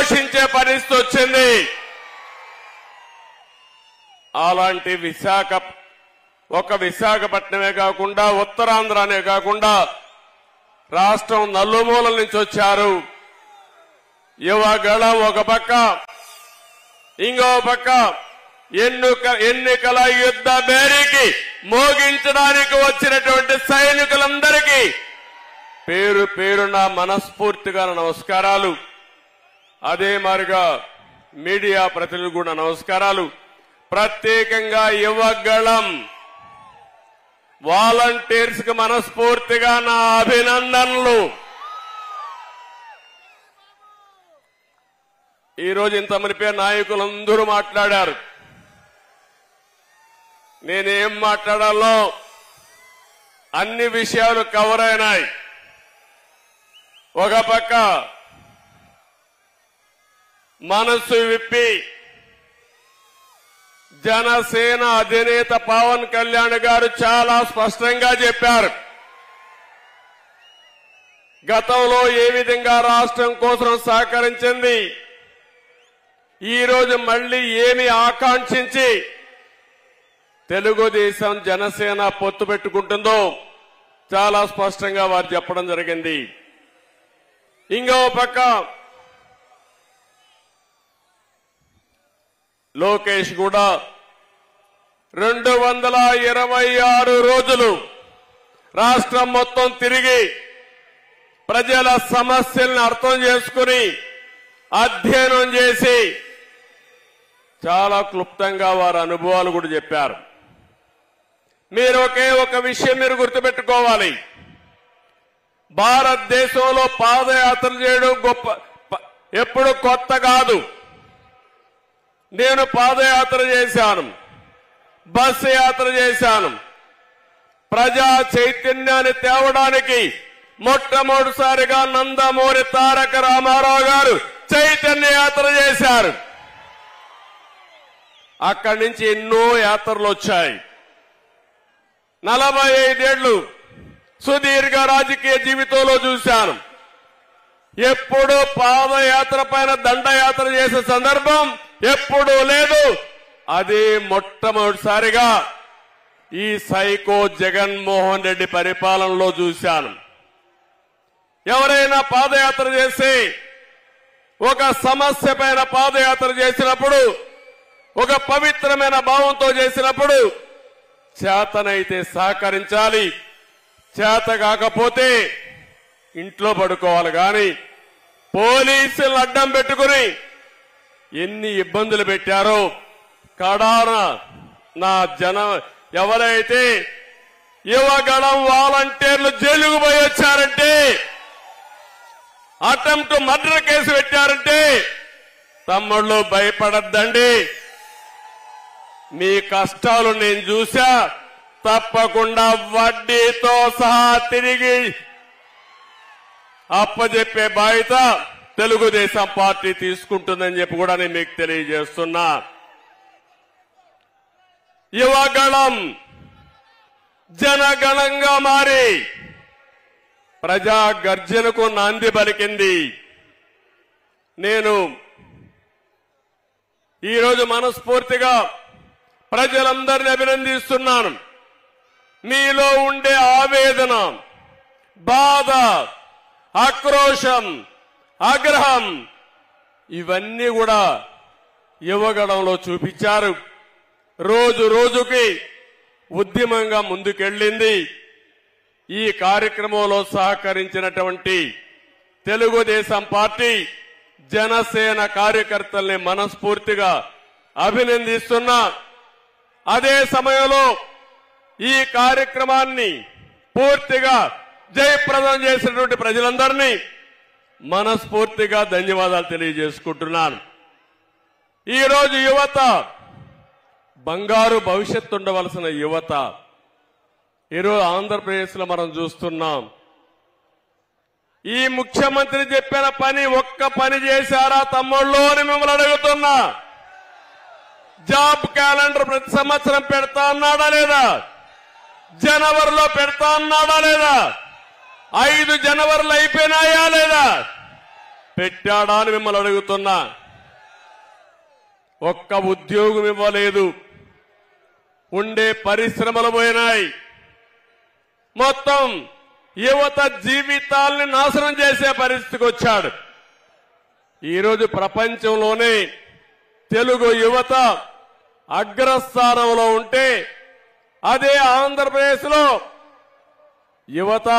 ఘోషించే పరిస్థితి వచ్చింది. అలాంటి విశాఖపట్నమే కాకుండా ఉత్తరాంధ్రనే కాకుండా రాష్ట్రం నలుమూలల నుంచి వచ్చారు. యువగళం ఒక పక్క, ఇంకో పక్క ఎన్నికల యుద్ధ బేరీకి మోగించడానికి వచ్చినటువంటి సైనికులందరికీ పేరు పేరున మనస్ఫూర్తిగా నమస్కారాలు. అదే మాదిరిగా మీడియా ప్రతినిధులు కూడా నమస్కారాలు. ప్రత్యేకంగా యువగళం వాలంటీర్స్ కి మనస్ఫూర్తిగా నా అభినందనలు. ఈరోజు ఇంతమంది నాయకులందరూ మాట్లాడారు. నేనేం మాట్లాడాలో అన్ని విషయాలు కవర్ అయినాయి. ఒక పక్క మనసు విప్పి జనసేన అధినేత పవన్ కళ్యాణ్ గారు చాలా స్పష్టంగా చెప్పారు. గతంలో ఏ విధంగా రాష్ట్రం కోసం సహకరించింది, ఈ రోజు మళ్లీ ఏమి ఆకాంక్షించి తెలుగుదేశం జనసేన పొత్తు పెట్టుకుంటుందో చాలా స్పష్టంగా వారు చెప్పడం జరిగింది. ఇంకో పక్క లోకేష్ కూడా 226 రోజులు రాష్ట్రం మొత్తం తిరిగి ప్రజల సమస్యల్ని అర్థం చేసుకుని అధ్యయనం చేసి చాలా క్లుప్తంగా వారి అనుభవాలు కూడా చెప్పారు. మీరు ఒకే ఒక విషయం మీరు గుర్తుపెట్టుకోవాలి. భారతదేశంలో పాదయాత్ర చేయడం ఎప్పుడు కొత్త కాదు. నేను పాదయాత్ర చేశాను, బస్సు యాత్ర చేశాను. ప్రజా చైతన్యాన్ని తేవడానికి మొట్టమొదటిసారిగా నందమూరి తారక రామారావు గారు చైతన్య యాత్ర చేశారు. అక్కడి నుంచి ఎన్నో యాత్రలు వచ్చాయి. 45 ఏళ్లు సుదీర్ఘ రాజకీయ జీవితంలో చూశాను. ఎప్పుడు పాదయాత్ర పైన దండయాత్ర చేసే సందర్భం ఎప్పుడూ లేదు. అది మొట్టమొదటిసారిగా ఈ సైకో జగన్మోహన్ రెడ్డి పరిపాలనలో చూశాను. ఎవరైనా పాదయాత్ర చేసి ఒక సమస్య పైన పాదయాత్ర చేసినప్పుడు, ఒక పవిత్రమైన భావంతో చేసినప్పుడు చేతనైతే సహకరించాలి, చేత కాకపోతే ఇంట్లో పడుకోవాలి. కానీ పోలీసులు అడ్డం పెట్టుకుని ఎన్ని ఇబ్బందులు పెట్టారో కడాన నా ఎవరైతే యువగళం వాలంటీర్లు జైలుకు పోయి వచ్చారంటే, అటెంప్ట్ మర్డర్ కేసు పెట్టారంటే తమ్ముళ్ళు భయపడద్దండి. మీ కష్టాలు నేను చూసా. తప్పకుండా వడ్డీతో సహా తిరిగి అప్పజెప్పే బాధ్యత తెలుగుదేశం పార్టీ తీసుకుంటుందని చెప్పి కూడా నేను మీకు తెలియజేస్తున్నా. యువగళం జనగణంగా మారి ప్రజా గర్జనకు నాంది పలికింది. నేను ఈరోజు మనస్ఫూర్తిగా ప్రజలందరినీ అభినందిస్తున్నాను. మీలో ఉండే ఆవేదన, బాధ, ఆక్రోశం, ఆగ్రహం ఇవన్నీ కూడా యువగళంలో చూపించారు. రోజు రోజుకి ఉద్యమంగా ముందుకెళ్లింది. ఈ కార్యక్రమంలో సహకరించినటువంటి తెలుగుదేశం పార్టీ, జనసేన కార్యకర్తల్ని మనస్ఫూర్తిగా అభినందిస్తున్నా. అదే సమయంలో ఈ కార్యక్రమాన్ని పూర్తిగా జయప్రదం చేసినటువంటి ప్రజలందరినీ మనస్ఫూర్తిగా ధన్యవాదాలు తెలియజేసుకుంటున్నాను. ఈరోజు యువత, బంగారు భవిష్యత్తు ఉండవలసిన యువత ఈరోజు ఆంధ్రప్రదేశ్లో మనం చూస్తున్నాం. ఈ ముఖ్యమంత్రి చెప్పిన పని ఒక్క పని చేశారా తమ్ముళ్ళు అని మిమ్మల్ని అడుగుతున్నా. జాబ్ క్యాలెండర్ ప్రతి సంవత్సరం పెడతా అన్నాడా లేదా? జనవరిలో పెడతా అన్నాడా లేదా? 5 జనవరిలో అయిపోయినాయా లేదా? పెట్టాడా అని మిమ్మల్ని అడుగుతున్నా. ఒక్క ఉద్యోగం ఇవ్వలేదు. ఉండే పరిశ్రమలు పోయినాయి. మొత్తం యువత జీవితాల్ని నాశనం చేసే పరిస్థితికి వచ్చాడు. ఈరోజు ప్రపంచంలోనే తెలుగు యువత అగ్రస్థానంలో ఉంటే అదే ఆంధ్రప్రదేశ్లో యువత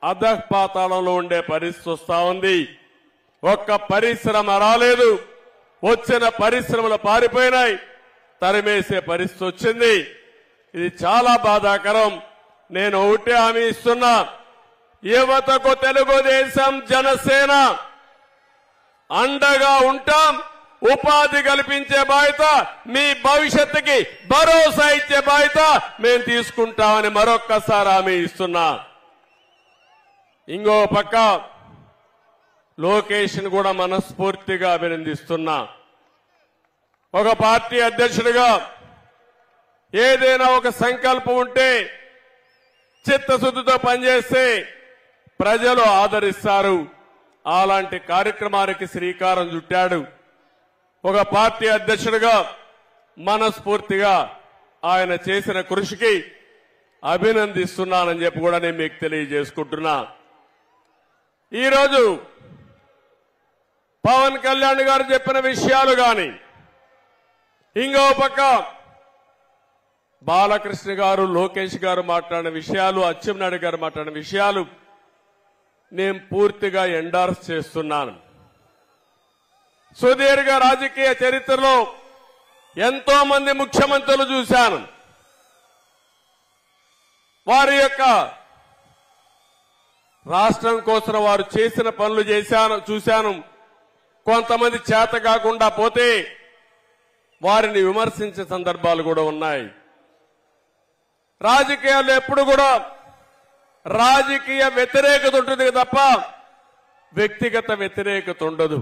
అధఃపాతాళంలో ఉండే పరిస్థితి వస్తా ఉంది. ఒక్క పరిశ్రమ రాలేదు. వచ్చిన పరిశ్రమలు పారిపోయినాయి. తరిమేసే పరిస్థితి వచ్చింది. ఇది చాలా బాధాకరం. నేను ఒకటే హామీ ఇస్తున్నా, యువతకు తెలుగుదేశం జనసేన అండగా ఉంటాం. ఉపాధి కల్పించే బాధ్యత, మీ భవిష్యత్తుకి భరోసా ఇచ్చే బాధ్యత మేము తీసుకుంటామని మరొక్కసారి హామీ ఇస్తున్నా. ఇంకో పక్క లోకేష్ను కూడా మనస్ఫూర్తిగా అభినందిస్తున్నా. ఒక పార్టీ అధ్యక్షుడిగా ఏదైనా ఒక సంకల్పం ఉంటే చిత్తశుద్ధితో పనిచేస్తే ప్రజలు ఆదరిస్తారు. అలాంటి కార్యక్రమానికి శ్రీకారం చుట్టాడు. ఒక పార్టీ అధ్యక్షుడిగా మనస్ఫూర్తిగా ఆయన చేసిన కృషికి అభినందిస్తున్నానని చెప్పి కూడా నేను మీకు తెలియజేసుకుంటున్నా. ఈరోజు పవన్ కళ్యాణ్ గారు చెప్పిన విషయాలు గాని, ఇంకో పక్క బాలకృష్ణ గారు, లోకేష్ గారు మాట్లాడిన విషయాలు, అచ్చెన్నాయుడు గారు మాట్లాడిన విషయాలు నేను పూర్తిగా ఎండార్స్ చేస్తున్నాను. సుదీర్ఘ రాజకీయ చరిత్రలో ఎంతో మంది ముఖ్యమంత్రులు చూశాను. వారి యొక్క రాష్ట్రం కోసం వారు చేసిన పనులు చూశాను. కొంతమంది చేత కాకుండా పోతే వారిని విమర్శించే సందర్భాలు కూడా ఉన్నాయి. రాజకీయాల్లో ఎప్పుడు కూడా రాజకీయ వ్యతిరేకత ఉంటుంది తప్ప వ్యక్తిగత వ్యతిరేకత ఉండదు.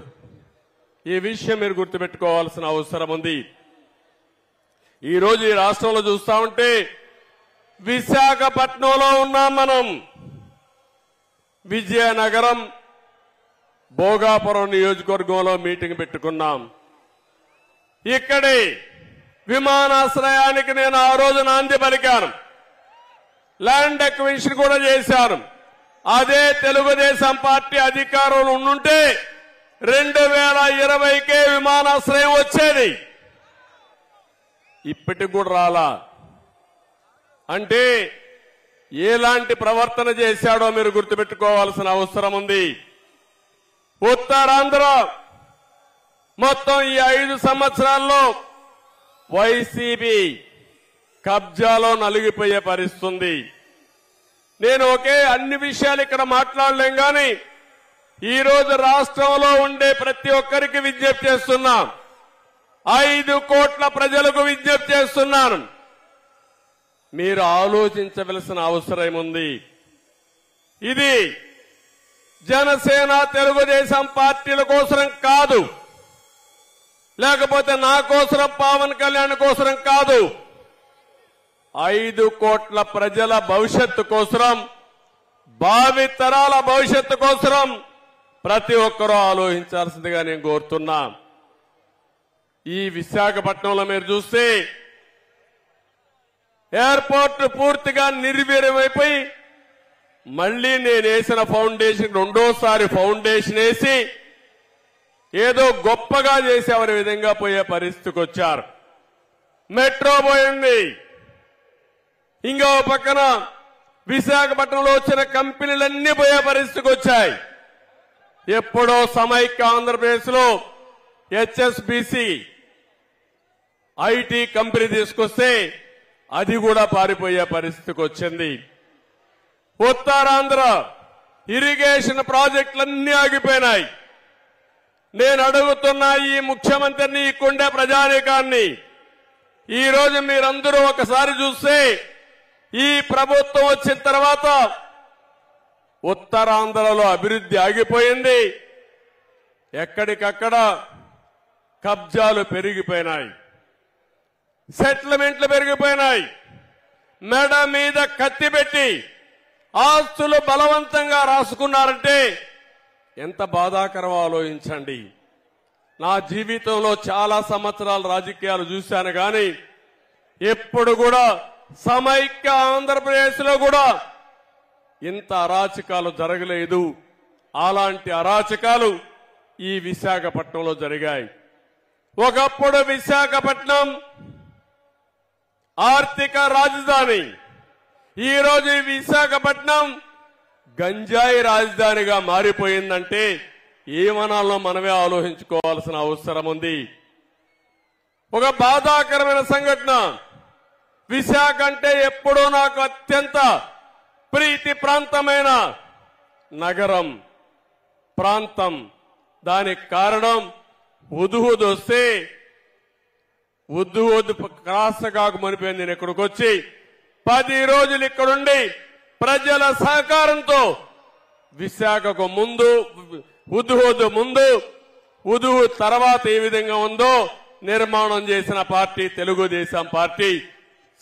ఈ విషయం మీరు గుర్తుపెట్టుకోవాల్సిన అవసరం ఉంది. ఈరోజు ఈ రాష్ట్రంలో చూస్తా ఉంటే విశాఖపట్నంలో ఉన్నాం మనం. విజయనగరం, భోగాపురం నియోజకవర్గంలో మీటింగ్ పెట్టుకున్నాం. ఇక్కడే విమానాశ్రయానికి నేను ఆ రోజు నాంది పలికాను. ల్యాండ్ అక్విజిషన్ కూడా చేశాను. అదే తెలుగుదేశం పార్టీ అధికారంలో ఉండుంటే 2020కే విమానాశ్రయం వచ్చేది. ఇప్పటికి కూడా రాలా. అంటే ఎలాంటి ప్రవర్తన చేశాడో మీరు గుర్తుపెట్టుకోవాల్సిన అవసరం ఉంది. ఉత్తరాంధ్ర మొత్తం ఈ 5 సంవత్సరాల్లో వైసీపీ కబ్జాలో నలిగిపోయే పరిస్థితి ఉంది. నేను అన్ని విషయాలు ఇక్కడ మాట్లాడలేం కానీ ఈరోజు రాష్ట్రంలో ఉండే ప్రతి ఒక్కరికి విజ్ఞప్తి చేస్తున్నా. 5 కోట్ల ప్రజలకు విజ్ఞప్తి చేస్తున్నాను. మీరు ఆలోచించవలసిన అవసరం ఉంది. ఇది జనసేన తెలుగుదేశం పార్టీల కోసం కాదు, లేకపోతే నా కోసం, పవన్ కళ్యాణ్ కోసం కాదు. 5 కోట్ల ప్రజల భవిష్యత్తు కోసం, భావి తరాల భవిష్యత్తు కోసం ప్రతి ఒక్కరూ ఆలోచించాల్సిందిగా నేను కోరుతున్నా. ఈ విశాఖపట్నంలో మీరు చూస్తే ఎయిర్పోర్ట్ పూర్తిగా నిర్వీర్యమైపోయి మళ్లీ నేను వేసిన ఫౌండేషన్ రెండోసారి ఫౌండేషన్ వేసి ఏదో గొప్పగా చేసేవారి విధంగా పోయే పరిస్థితికి వచ్చారు. మెట్రో పోయింది. ఇంకో పక్కన విశాఖపట్నంలో వచ్చిన కంపెనీలన్నీ పోయే పరిస్థితికి వచ్చాయి. ఎప్పుడో సమైక్య ఆంధ్రప్రదేశ్ లో హెచ్ఎస్బిసి ఐటీ కంపెనీ తీసుకొస్తే అది కూడా పారిపోయే పరిస్థితికి వచ్చింది. ఉత్తరాంధ్ర ఇరిగేషన్ ప్రాజెక్టులన్నీ ఆగిపోయినాయి. నేను అడుగుతున్నా ఈ ముఖ్యమంత్రిని, ఈ కుండే ప్రజానీకాన్ని, ఈ రోజు మీరందరూ ఒకసారి చూస్తే ఈ ప్రభుత్వం వచ్చిన తర్వాత ఉత్తరాంధ్రలో అభివృద్ధి ఆగిపోయింది. ఎక్కడికక్కడ కబ్జాలు పెరిగిపోయినాయి, సెటిల్మెంట్లు పెరిగిపోయినాయి. మెడ మీద కత్తి పెట్టి ఆస్తులు బలవంతంగా రాసుకున్నారంటే ఎంత బాధాకరమో ఆలోచించండి. నా జీవితంలో చాలా సంవత్సరాల రాజకీయాలు చూశాను కానీ ఎప్పుడు కూడా సమైక్య ఆంధ్రప్రదేశ్లో కూడా ఇంత అరాచకాలు జరగలేదు. అలాంటి అరాచకాలు ఈ విశాఖపట్నంలో జరిగాయి. ఒకప్పుడు విశాఖపట్నం ఆర్థిక రాజధాని, ఈరోజు ఈ విశాఖపట్నం గంజాయి రాజధానిగా మారిపోయిందంటే ఏమనాలో మనమే ఆలోచించుకోవాల్సిన అవసరం ఉంది. ఒక బాధాకరమైన సంఘటన. విశాఖ అంటే ఎప్పుడూ నాకు అత్యంత ప్రీతి ప్రాంతమైన నగరం, ప్రాంతం. దానికి కారణం హుద్హుద్ వస్తే హుద్హుద్ కాసగాకు మనిపోయింది. నేను ఇక్కడికి వచ్చి 10 రోజులు ఇక్కడుండి ప్రజల సహకారంతో విశాఖకు ముందు హుద్హుద్ ముందు హుద్హుద్ తర్వాత ఏ విధంగా ఉందో నిర్మాణం చేసిన పార్టీ తెలుగుదేశం పార్టీ.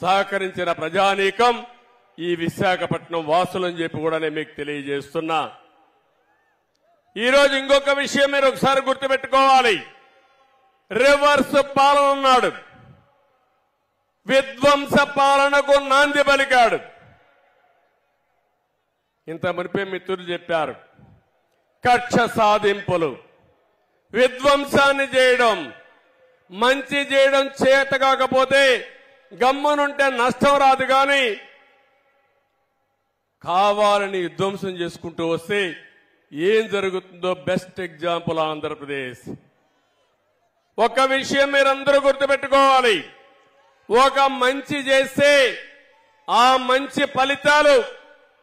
సహకరించిన ప్రజానీకం ఈ విశాఖపట్నం వాసులని చెప్పి కూడా నేను మీకు తెలియజేస్తున్నా. ఈరోజు ఇంకొక విషయం మీరు ఒకసారి గుర్తుపెట్టుకోవాలి. రివర్స్ పాలన ఉన్నాడు, విధ్వంస పాలనకు నాంది పలికాడు. ఇంత మునిపే మిత్రులు చెప్పారు, కక్ష సాధింపులు, విధ్వంసాన్ని చేయడం, మంచి చేయడం చేత కాకపోతే గమ్మునుంటే నష్టం రాదు కానీ కావాలని విధ్వంసం చేసుకుంటూ వస్తే ఏం జరుగుతుందో బెస్ట్ ఎగ్జాంపుల్ ఆంధ్రప్రదేశ్. ఒక విషయం మీరందరూ గుర్తుపెట్టుకోవాలి, ఒక మంచి చేస్తే ఆ మంచి ఫలితాలు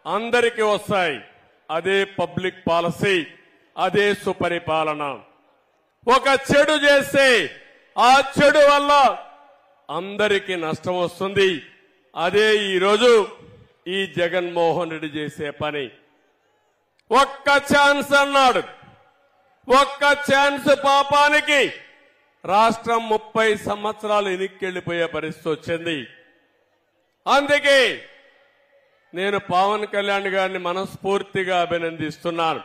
అందరికీ వస్తాయి. అదే పబ్లిక్ పాలసీ, అదే సుపరిపాలన. ఒక చెడు చేస్తే ఆ చెడు వల్ల అందరికీ నష్టం వస్తుంది. అదే ఈరోజు ఈ జగన్మోహన్ రెడ్డి చేసే పని. ఒక్క ఛాన్స్ అన్నాడు, ఒక్క ఛాన్స్ పాపానికి రాష్ట్రం 30 సంవత్సరాలు వెనక్కెళ్లిపోయే పరిస్థితి వచ్చింది. అందుకే నేను పవన్ కళ్యాణ్ గారిని మనస్ఫూర్తిగా అభినందిస్తున్నాను.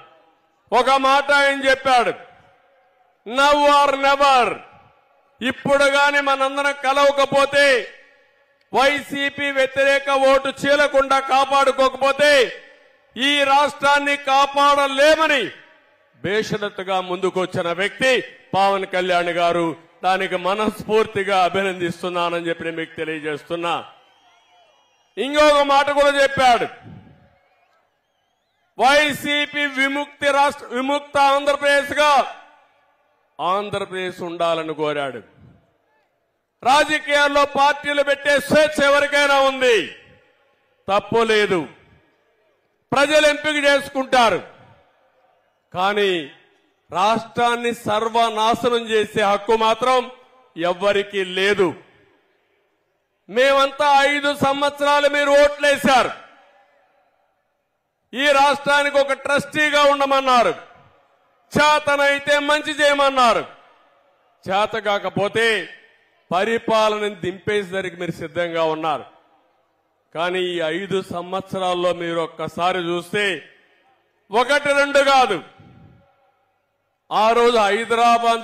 ఒక మాట ఆయన చెప్పాడు, నవ్ ఆర్ నెవర్. ఇప్పుడు గాని మనందరం కలవకపోతే, వైసీపీ వ్యతిరేక ఓటు చీలకుండా కాపాడుకోకపోతే ఈ రాష్ట్రాన్ని కాపాడలేమని బేషరతుగా ముందుకొచ్చిన వ్యక్తి పవన్ కళ్యాణ్ గారు. దానికి మనస్ఫూర్తిగా అభినందిస్తున్నానని చెప్పి మీకు తెలియజేస్తున్నా. ఇంకొక మాట కూడా చెప్పాడు, వైసీపీ విముక్త ఆంధ్రప్రదేశ్ గా ఆంధ్రప్రదేశ్ ఉండాలని కోరాడు. రాజకీయాల్లో పార్టీలు పెట్టే స్వేచ్ఛ ఎవరికైనా ఉంది, తప్పు లేదు, ప్రజలు ఎంపిక చేసుకుంటారు. కానీ రాష్ట్రాన్ని సర్వనాశనం చేసే హక్కు మాత్రం ఎవ్వరికీ లేదు. మేమంతా 5 సంవత్సరాలు మీరు ఓట్లేశారు. ఈ రాష్ట్రానికి ఒక ట్రస్టీగా ఉండమన్నారు, చేతనైతే మంచి చేయమన్నారు. చేత కాకపోతే పరిపాలనని దింపేసరికి మీరు సిద్ధంగా ఉన్నారు. కానీ ఈ 5 సంవత్సరాల్లో మీరు ఒక్కసారి చూస్తే 1, 2 కాదు, ఆ రోజు హైదరాబాద్